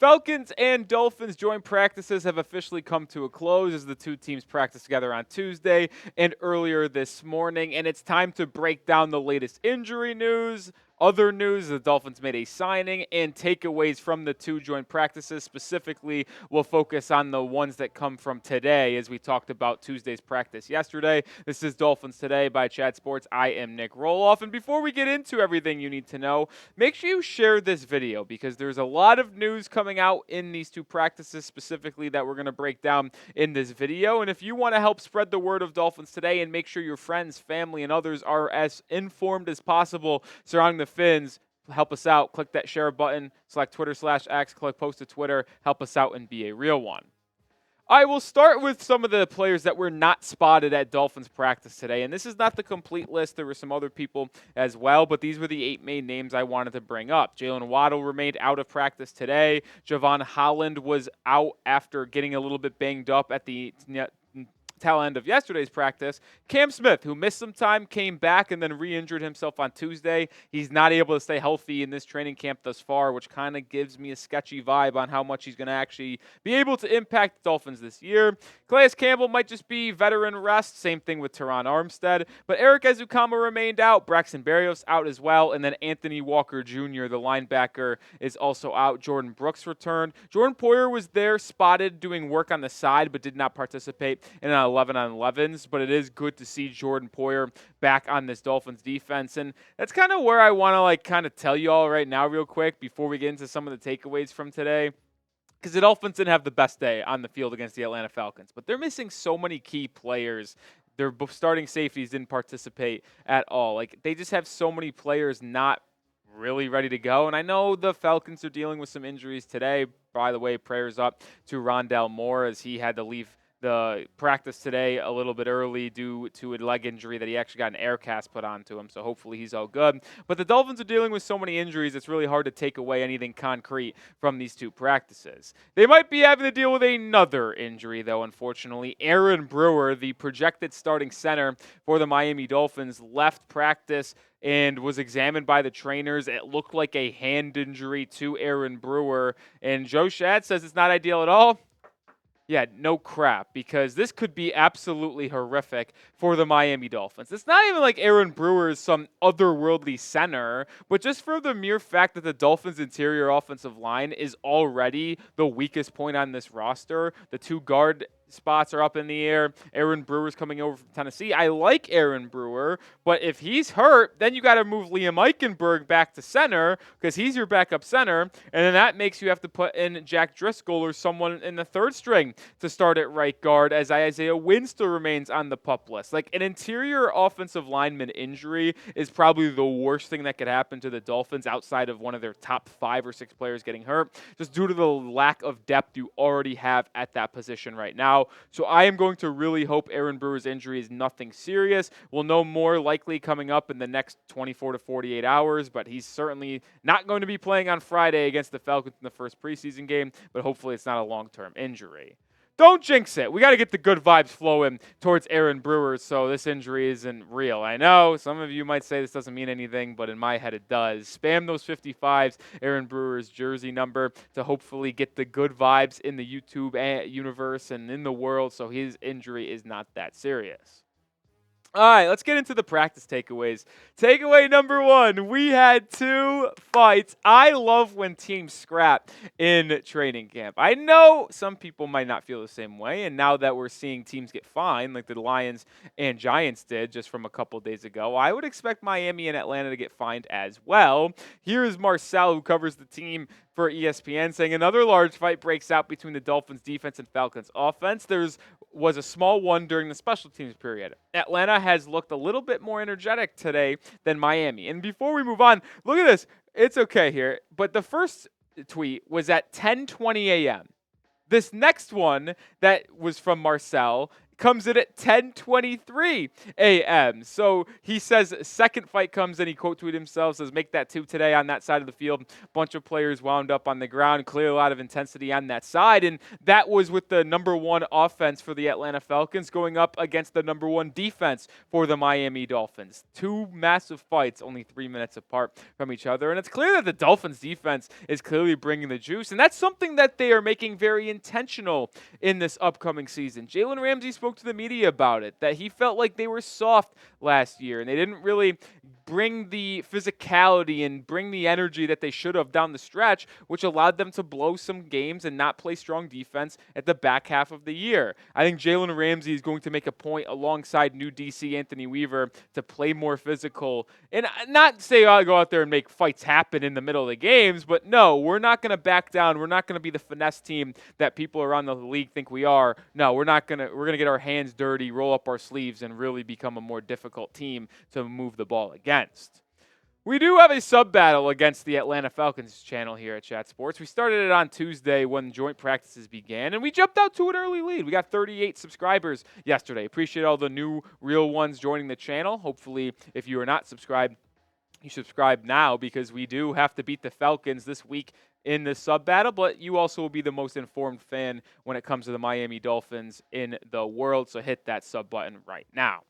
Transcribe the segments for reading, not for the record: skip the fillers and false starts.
Falcons and Dolphins joint practices have officially come to a close as the two teams practiced together on Tuesday and earlier this morning, and it's time to break down the latest injury news. Other news, the Dolphins made a signing and takeaways from the two joint practices. Specifically, we'll focus on the ones that come from today as we talked about Tuesday's practice yesterday. This is Dolphins Today by Chad Sports. I am Nic Rohloff. And before we get into everything you need to know, make sure you share this video because there's a lot of news coming out in these two practices specifically that we're going to break down in this video. And if you want to help spread the word of Dolphins Today and make sure your friends, family, and others are as informed as possible surrounding the Fins, help us out. Click that share button, select Twitter/X, click post to Twitter, help us out and be a real one. I will start with some of the players that were not spotted at Dolphins practice today, and this is not the complete list. There were some other people as well, but these were the 8 main names I wanted to bring up. Jaylen Waddle remained out of practice today. Jevon Holland was out after getting a little bit banged up at the tail end of yesterday's practice. Cam Smith, who missed some time, came back and then re-injured himself on Tuesday. He's not able to stay healthy in this training camp thus far, which kind of gives me a sketchy vibe on how much he's going to actually be able to impact the Dolphins this year. Calais Campbell might just be veteran rest. Same thing with Teron Armstead. But Erik Ezukanma remained out. Braxton Berrios out as well. And then Anthony Walker Jr., the linebacker, is also out. Jordan Brooks returned. Jordan Poyer was there spotted doing work on the side but did not participate in an 11-on-11s, but it is good to see Jordan Poyer back on this Dolphins defense, and that's kind of where I want to tell you all right now real quick before we get into some of the takeaways from today, because the Dolphins didn't have the best day on the field against the Atlanta Falcons, but they're missing so many key players. Their starting safeties didn't participate at all. They just have so many players not really ready to go, and I know the Falcons are dealing with some injuries today. By the way, prayers up to Rondale Moore as he had to leave the practice today a little bit early due to a leg injury that he actually got an air cast put onto him, so hopefully he's all good. But the Dolphins are dealing with so many injuries, it's really hard to take away anything concrete from these two practices. They might be having to deal with another injury, though, unfortunately. Aaron Brewer, the projected starting center for the Miami Dolphins, left practice and was examined by the trainers. It looked like a hand injury to Aaron Brewer, and Joe Schad says it's not ideal at all. Yeah, no crap, because this could be absolutely horrific for the Miami Dolphins. It's not even like Aaron Brewer is some otherworldly center, but just for the mere fact that the Dolphins' interior offensive line is already the weakest point on this roster. The two guard spots are up in the air. Aaron Brewer's coming over from Tennessee. I like Aaron Brewer, but if he's hurt, then you got to move Liam Eichenberg back to center because he's your backup center, and then that makes you have to put in Jack Driscoll or someone in the third string to start at right guard as Isaiah Wynn still remains on the PUP list. An interior offensive lineman injury is probably the worst thing that could happen to the Dolphins outside of one of their top 5 or 6 players getting hurt, just due to the lack of depth you already have at that position right now. So I am going to really hope Aaron Brewer's injury is nothing serious. We'll know more likely coming up in the next 24 to 48 hours, but he's certainly not going to be playing on Friday against the Falcons in the first preseason game, but hopefully it's not a long-term injury. Don't jinx it. We got to get the good vibes flowing towards Aaron Brewer so this injury isn't real. I know some of you might say this doesn't mean anything, but in my head it does. Spam those 55s, Aaron Brewer's jersey number, to hopefully get the good vibes in the YouTube universe and in the world so his injury is not that serious. All right, let's get into the practice takeaways. Takeaway number 1, we had 2 fights. I love when teams scrap in training camp. I know some people might not feel the same way, and now that we're seeing teams get fined, like the Lions and Giants did just from a couple days ago, I would expect Miami and Atlanta to get fined as well. Here is Marcel, who covers the team for ESPN, saying another large fight breaks out between the Dolphins defense and Falcons offense. Was a small one during the special teams period. Atlanta has looked a little bit more energetic today than Miami. And before we move on, look at this. It's okay here, but the first tweet was at 10:20 a.m. This next one that was from Marcel comes in at 10:23 a.m. So he says second fight comes in. He quote tweeted himself, says make that 2 today on that side of the field. Bunch of players wound up on the ground, clearly a lot of intensity on that side. And that was with the number 1 offense for the Atlanta Falcons going up against the number 1 defense for the Miami Dolphins. 2 massive fights, only 3 minutes apart from each other. And it's clear that the Dolphins defense is clearly bringing the juice. And that's something that they are making very intentional in this upcoming season. Jalen Ramsey spoke to the media about it, that he felt like they were soft last year and they didn't really bring the physicality and bring the energy that they should have down the stretch, which allowed them to blow some games and not play strong defense at the back half of the year. I think Jalen Ramsey is going to make a point alongside new DC Anthony Weaver to play more physical and not say, I'll go out there and make fights happen in the middle of the games, but no, we're not going to back down. We're not going to be the finesse team that people around the league think we are. No, we're going to get our hands dirty, roll up our sleeves, and really become a more difficult team to move the ball against. We do have a sub battle against the Atlanta Falcons channel here at Chat Sports. We started it on Tuesday when joint practices began, and we jumped out to an early lead. We got 38 subscribers yesterday. Appreciate all the new real ones joining the channel. Hopefully, if you are not subscribed, you subscribe now because we do have to beat the Falcons this week in the sub battle, but you also will be the most informed fan when it comes to the Miami Dolphins in the world, so hit that sub button right now.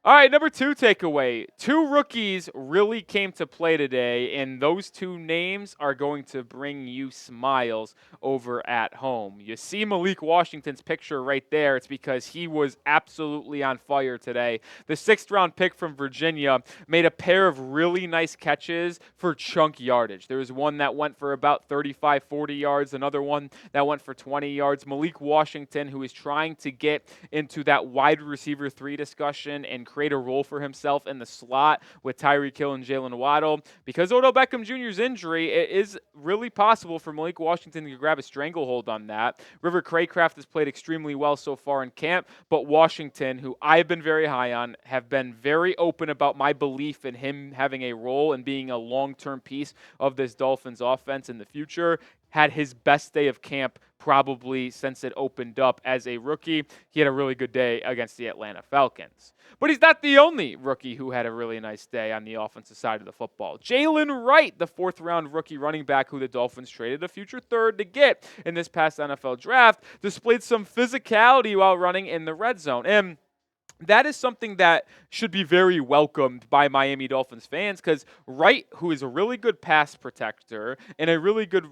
All right, number 2 takeaway. 2 rookies really came to play today, and those 2 names are going to bring you smiles over at home. You see Malik Washington's picture right there. It's because he was absolutely on fire today. The 6th-round pick from Virginia made a pair of really nice catches for chunk yardage. There was one that went for about 35, 40 yards, another one that went for 20 yards. Malik Washington, who is trying to get into that wide receiver 3 discussion and create a role for himself in the slot with Tyreek Hill and Jaylen Waddle. Because Odell Beckham Jr.'s injury, it is really possible for Malik Washington to grab a stranglehold on that. River Craycraft has played extremely well so far in camp, but Washington, who I've been very high on, have been very open about my belief in him having a role and being a long-term piece of this Dolphins offense in the future. Had his best day of camp probably since it opened up as a rookie. He had a really good day against the Atlanta Falcons. But he's not the only rookie who had a really nice day on the offensive side of the football. Jalen Wright, the 4th-round rookie running back who the Dolphins traded a future 3rd to get in this past NFL draft, displayed some physicality while running in the red zone. And that is something that should be very welcomed by Miami Dolphins fans because Wright, who is a really good pass protector and a really good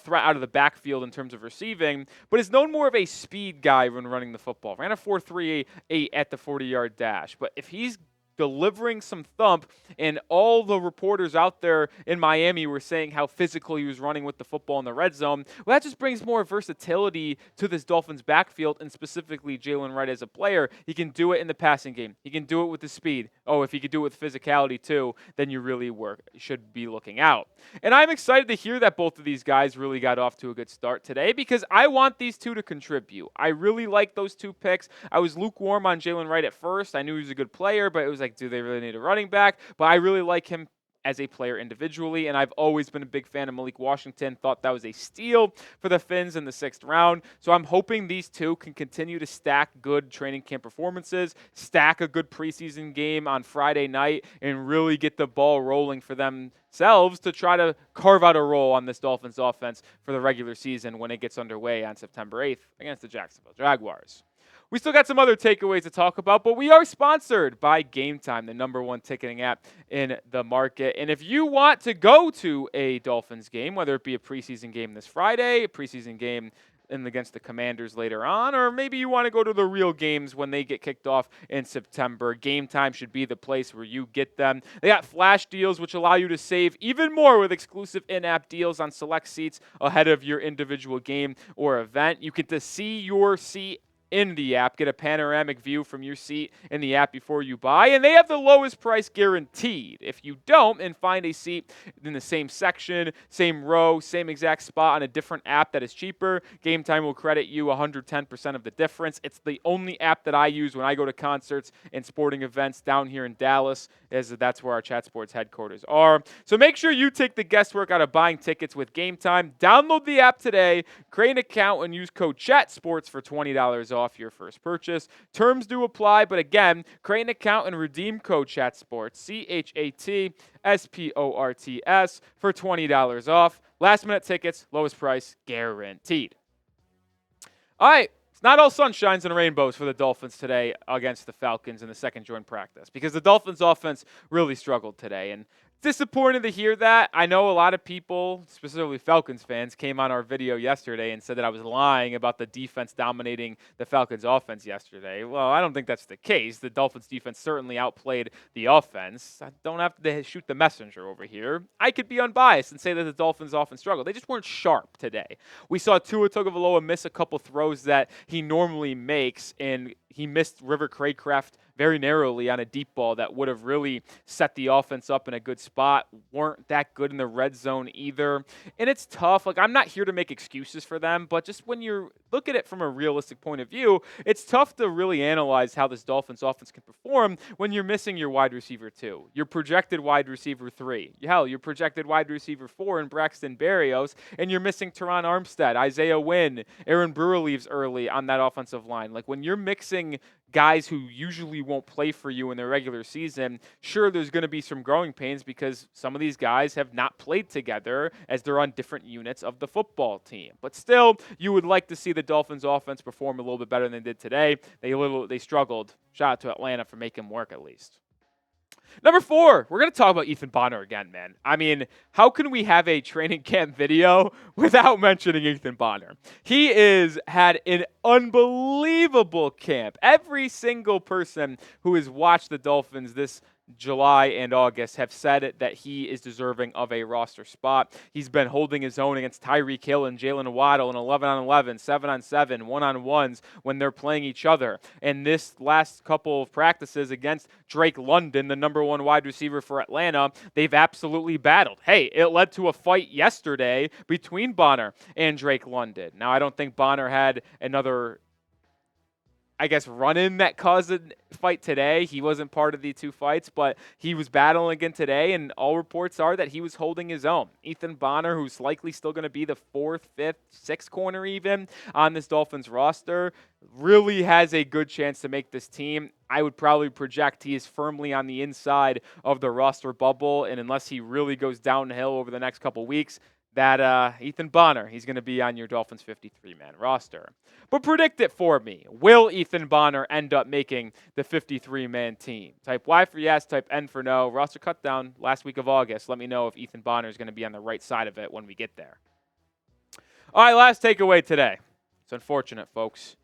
threat out of the backfield in terms of receiving, but is known more of a speed guy when running the football. Ran a 4.38 at the 40-yard dash. But if he's delivering some thump, and all the reporters out there in Miami were saying how physical he was running with the football in the red zone. Well, that just brings more versatility to this Dolphins backfield, and specifically Jalen Wright as a player. He can do it in the passing game. He can do it with the speed. Oh, if he could do it with physicality too, then you really should be looking out. And I'm excited to hear that both of these guys really got off to a good start today because I want these 2 to contribute. I really like those 2 picks. I was lukewarm on Jalen Wright at first. I knew he was a good player, but it was like, do they really need a running back? But I really like him as a player individually, and I've always been a big fan of Malik Washington. Thought that was a steal for the Fins in the 6th round. So I'm hoping these 2 can continue to stack good training camp performances, stack a good preseason game on Friday night, and really get the ball rolling for themselves to try to carve out a role on this Dolphins offense for the regular season when it gets underway on September 8th against the Jacksonville Jaguars. We still got some other takeaways to talk about, but we are sponsored by Game Time, the #1 ticketing app in the market. And if you want to go to a Dolphins game, whether it be a preseason game this Friday, a preseason game against the Commanders later on, or maybe you want to go to the real games when they get kicked off in September, Game Time should be the place where you get them. They got flash deals, which allow you to save even more with exclusive in-app deals on select seats ahead of your individual game or event. You get to see your seat in the app, get a panoramic view from your seat in the app before you buy, and they have the lowest price guaranteed. If you don't and find a seat in the same section, same row, same exact spot on a different app that is cheaper, Game Time will credit you 110% of the difference. It's the only app that I use when I go to concerts and sporting events down here in Dallas, as that's where our Chat Sports headquarters are. So make sure you take the guesswork out of buying tickets with Game Time. Download the app today, create an account, and use code CHATSPORTS for $20 off. off your first purchase. Terms do apply, but again, create an account and redeem code CHATSPORTS, CHATSPORTS, for $20 off. Last minute tickets, lowest price guaranteed. All right. It's not all sunshines and rainbows for the Dolphins today against the Falcons in the second joint practice, because the Dolphins offense really struggled today. And disappointed to hear that. I know a lot of people, specifically Falcons fans, came on our video yesterday and said that I was lying about the defense dominating the Falcons offense yesterday. Well, I don't think that's the case. The Dolphins defense certainly outplayed the offense. I don't have to shoot the messenger over here. I could be unbiased and say that the Dolphins offense struggled. They just weren't sharp today. We saw Tua Tagovailoa miss a couple throws that he normally makes, and he missed River Craycraft very narrowly on a deep ball that would have really set the offense up in a good spot. Weren't that good in the red zone either. And it's tough. Like, I'm not here to make excuses for them, but just when you look at it from a realistic point of view, it's tough to really analyze how this Dolphins offense can perform when you're missing your wide receiver 2, your projected wide receiver 3, hell, your projected wide receiver 4 in Braxton Berrios, and you're missing Teron Armstead, Isaiah Wynn, Aaron Brewer leaves early on that offensive line. Like, when you're mixing guys who usually won't play for you in the regular season, sure, there's going to be some growing pains because some of these guys have not played together as they're on different units of the football team. But still, you would like to see the Dolphins offense perform a little bit better than they did today. They struggled. Shout out to Atlanta for making them work at least. Number 4, we're going to talk about Ethan Bonner again, man. I mean, how can we have a training camp video without mentioning Ethan Bonner? He had an unbelievable camp. Every single person who has watched the Dolphins this July and August have said that he is deserving of a roster spot. He's been holding his own against Tyreek Hill and Jaylen Waddle in 11-on-11, 7-on-7, 1-on-1s when they're playing each other. And this last couple of practices against Drake London, the number 1 wide receiver for Atlanta, they've absolutely battled. Hey, it led to a fight yesterday between Bonner and Drake London. Now, I don't think Bonner had another run-in that caused a fight today. He wasn't part of the 2 fights, but he was battling again today, and all reports are that he was holding his own. Ethan Bonner, who's likely still going to be the 4th, 5th, 6th corner even on this Dolphins roster, really has a good chance to make this team. I would probably project he is firmly on the inside of the roster bubble, and unless he really goes downhill over the next couple weeks, that Ethan Bonner, he's going to be on your Dolphins 53-man roster. But predict it for me. Will Ethan Bonner end up making the 53-man team? Type Y for yes, type N for no. Roster cut down last week of August. Let me know if Ethan Bonner is going to be on the right side of it when we get there. All right, last takeaway today. It's unfortunate, folks.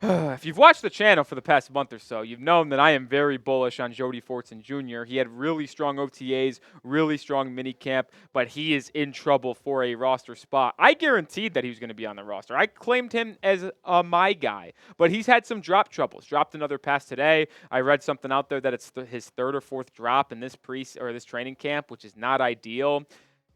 If you've watched the channel for the past month or so, you've known that I am very bullish on Forson Jr. He had really strong OTAs, really strong minicamp, but he is in trouble for a roster spot. I guaranteed that he was going to be on the roster. I claimed him as my guy, but he's had some drop troubles. Dropped another pass today. I read something out there that it's his 3rd or 4th drop in this this training camp, which is not ideal.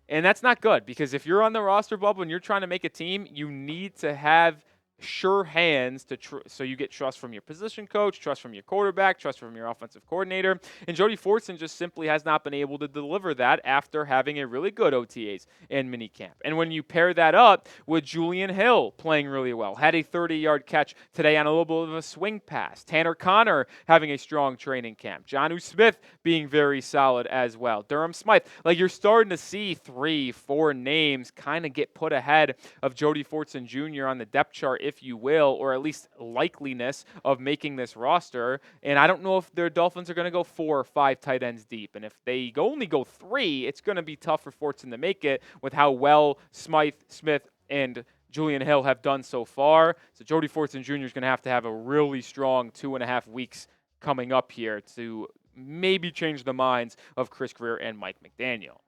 And that's not good, because if you're on the roster bubble and you're trying to make a team, you need to have sure hands so you get trust from your position coach, trust from your quarterback, trust from your offensive coordinator. And Forson just simply has not been able to deliver that after having a really good OTAs and minicamp. And when you pair that up with Julian Hill playing really well, had a 30-yard catch today on a little bit of a swing pass, Tanner Connor having a strong training camp, Jonnu Smith being very solid as well, Durham Smythe, like, you're starting to see 3, 4 names kind of get put ahead of Forson Jr. on the depth chart, if you will, or at least likeliness of making this roster. And I don't know if their Dolphins are going to go 4 or 5 tight ends deep. And if they only go 3, it's going to be tough for Forson to make it with how well Smythe, Smith, and Julian Hill have done so far. So Forson Jr. is going to have a really strong 2.5 weeks coming up here to maybe change the minds of Chris Greer and Mike McDaniel.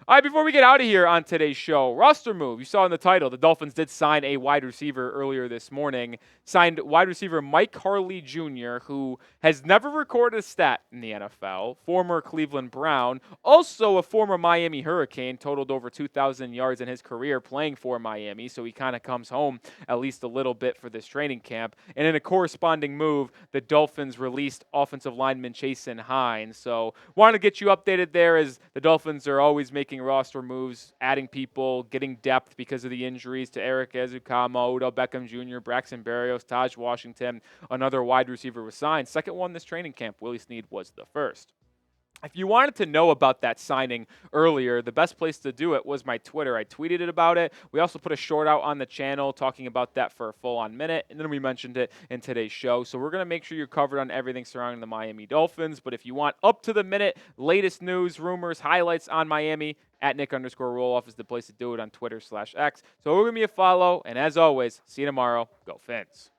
All right, before we get out of here on today's show, roster move. You saw in the title, the Dolphins did sign a wide receiver earlier this morning. Signed wide receiver Mike Harley Jr., who has never recorded a stat in the NFL. Former Cleveland Brown. Also a former Miami Hurricane. Totaled over 2,000 yards in his career playing for Miami. So he kind of comes home at least a little bit for this training camp. And in a corresponding move, the Dolphins released offensive lineman Chasen Hines. So wanted to get you updated there, as the Dolphins are always making making roster moves, adding people, getting depth because of the injuries to Erik Ezukanma, Odell Beckham Jr., Braxton Berrios, Taj Washington. Another wide receiver was signed. Second one this training camp. Willie Snead was the first. If you wanted to know about that signing earlier, the best place to do it was my Twitter. I tweeted it about it. We also put a short out on the channel talking about that for a full-on minute, and then we mentioned it in today's show. So we're going to make sure you're covered on everything surrounding the Miami Dolphins. But if you want up-to-the-minute, latest news, rumors, highlights on Miami, at Nic_Rohloff is the place to do it on Twitter/X. So give me a follow, and as always, see you tomorrow. Go Fins.